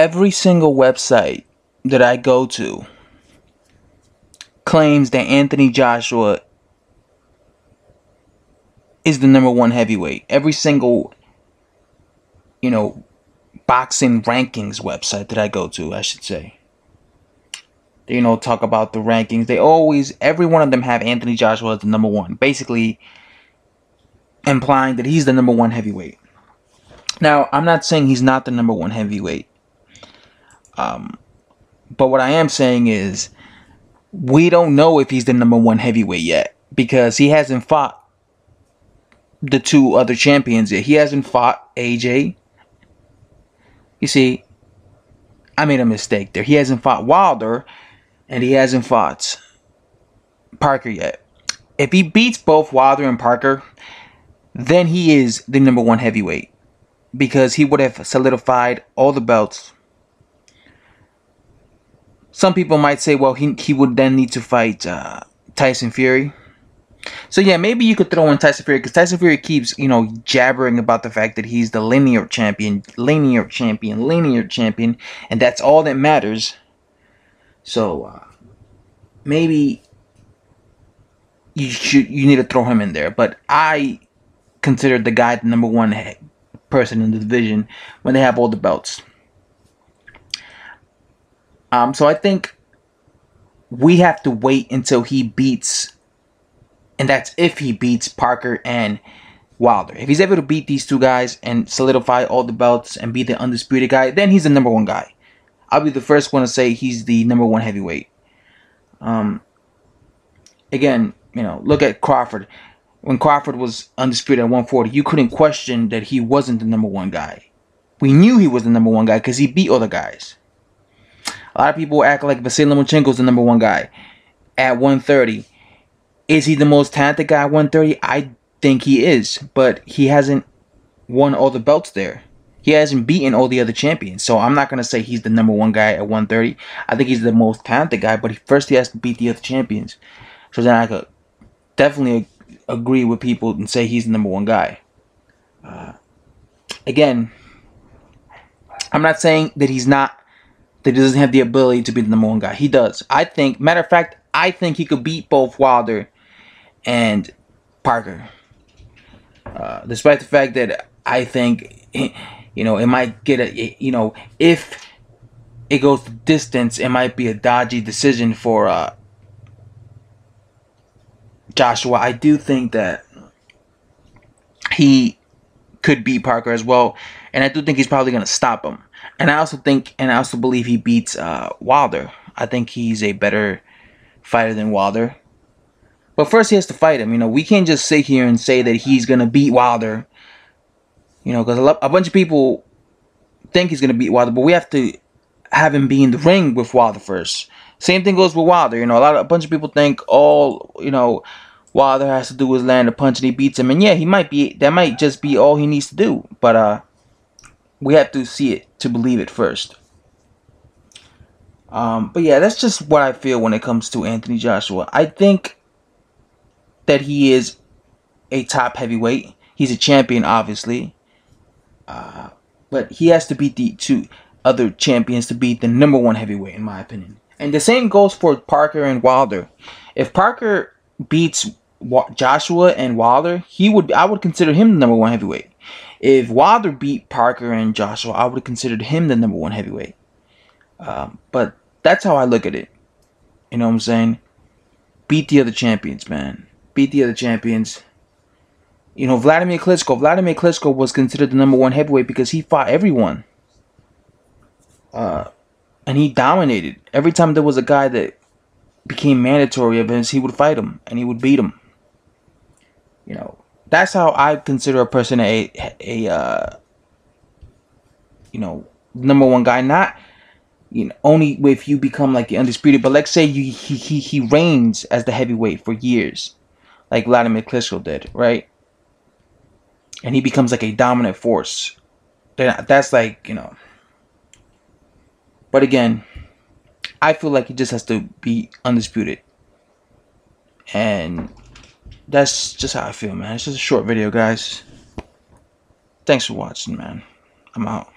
every single website that I go to claims that Anthony Joshua is the #1 heavyweight. Every single, boxing rankings website that I go to, I should say. They, talk about the rankings. Every one of them have Anthony Joshua as the #1. Basically implying that he's the #1 heavyweight. Now, I'm not saying he's not the #1 heavyweight. But what I am saying is, we don't know if he's the #1 heavyweight yet, because he hasn't fought the two other champions yet. He hasn't fought AJ. You see, I made a mistake there. He hasn't fought Wilder, and he hasn't fought Parker yet. If he beats both Wilder and Parker, then he is the #1 heavyweight, because he would have solidified all the belts. Some people might say, well, he would then need to fight Tyson Fury. So yeah, maybe you could throw in Tyson Fury, because Tyson Fury keeps, jabbering about the fact that he's the linear champion, and that's all that matters. So maybe you need to throw him in there. But I consider the guy the #1 person in the division when they have all the belts. So I think we have to wait until he beats, and that's if he beats Parker and Wilder. If he's able to beat these two guys and solidify all the belts and be the undisputed guy, then he's the #1 guy. I'll be the first one to say he's the #1 heavyweight. Again, look at Crawford. When Crawford was undisputed at 140, you couldn't question that he wasn't the #1 guy. We knew he was the #1 guy because he beat other guys. A lot of people act like Vasily Lomachenko's the #1 guy at 130. Is he the most talented guy at 130? I think he is, but he hasn't won all the belts there. He hasn't beaten all the other champions. So I'm not going to say he's the #1 guy at 130. I think he's the most talented guy, but first he has to beat the other champions. So then I could definitely agree with people and say he's the #1 guy. Again, I'm not saying that that he doesn't have the ability to be the #1 guy. He does. Matter of fact, I think he could beat both Wilder and Parker. Despite the fact that I think, it might get if it goes to distance, it might be a dodgy decision for Joshua. I do think that he could beat Parker as well, and I do think he's probably going to stop him. And I also believe he beats Wilder. I think he's a better fighter than Wilder. But first he has to fight him. We can't just sit here and say that he's going to beat Wilder. Because a bunch of people think he's going to beat Wilder, but we have to have him be in the ring with Wilder first. Same thing goes with Wilder. A bunch of people think Wilder has to do is land a punch and he beats him. And yeah, that might just be all he needs to do. But we have to see it to believe it first. But yeah, that's just what I feel when it comes to Anthony Joshua. I think that he is a top heavyweight. He's a champion, obviously. But he has to beat the two other champions to beat the #1 heavyweight, in my opinion. And the same goes for Parker and Wilder. If Parker beats Joshua and Wilder, I would consider him the #1 heavyweight. If Wilder beat Parker and Joshua, I would have considered him the #1 heavyweight. But that's how I look at it. You know what I'm saying? Beat the other champions, man. Beat the other champions. Vladimir Klitschko. Vladimir Klitschko was considered the #1 heavyweight because he fought everyone. And he dominated. Every time there was a guy that became mandatory events, he would fight him and he would beat him. That's how I consider a person a #1 guy. Not only if you become like the undisputed, but let's say he reigns as the heavyweight for years, like Vladimir Klitschko did, right? And he becomes like a dominant force. That's like, But again, I feel like he just has to be undisputed. And that's just how I feel, man. It's just a short video, guys. Thanks for watching, man. I'm out.